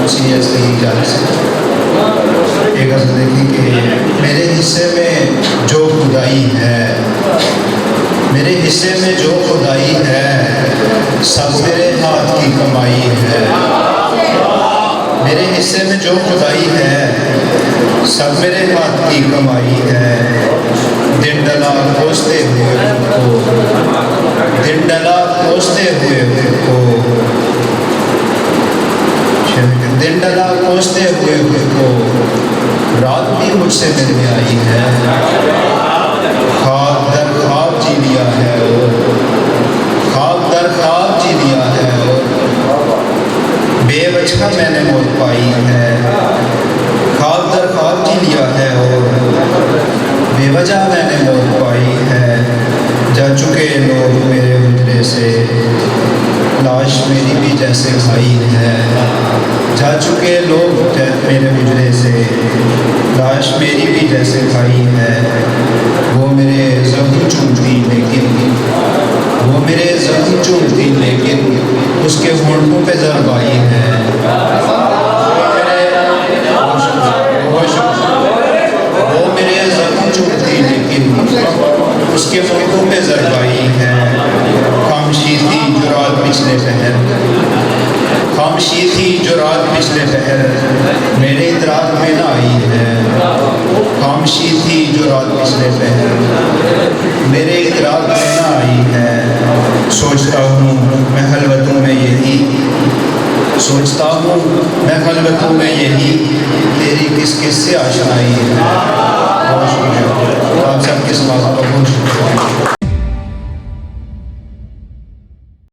उसी ऐसे ही जाने से एक गज़ल देखी कि मेरे हिस्से में जो खुदाई है, मेरे हिस्से में जो खुदाई है, सब मेरे हाथ की कमाई है। मेरे हिस्से में जो खुदाई है, सब मेरे हाथ की कमाई है। दिन डला कोसते हुए को, दिन डला कोसते हुए को, दिन डला कोसते हुए को, रात भी मुझसे मिलने आई है। ख्वाब दर ख्वाब जी लिया है और ख्वाब दर ख्वाब जी लिया है और बेवजह मैंने मौत पाई है। ख्वाब दर ख्वाब जी लिया है और बेवजह मैंने मौत पाई है। जा चुके लोग मेरे हुजरे से, लाश मेरी भी जैसे खाई है। जा चुके लोग मेरे हुजरे से, लाश मेरी भी जैसे खाई है। वो मेरे ज़ख्म चूमती लेकिन, वो मेरे ज़ख्म चूमती लेकिन उसके होंठों पे ज़र्ब आई है। वो मेरे ज़ख्म चूमती लेकिन उसके होंठों पे ज़र्ब आई है। खामोशी थी जो रात पिछले पहर, खामोशी थी जो रात पिछले पहर मेरे इदराक में ना आई है। खामोशी थी जो रात पिछले पहर मेरे इदराक में ना आई है। सोचता हूँ मैं खलवतों में यही, सोचता हूँ मैं खलवतों में यही, तेरी किस किस से आशनाई है। बहुत शुक्रिया आप सबके समाज का बहुत शुक्रिया।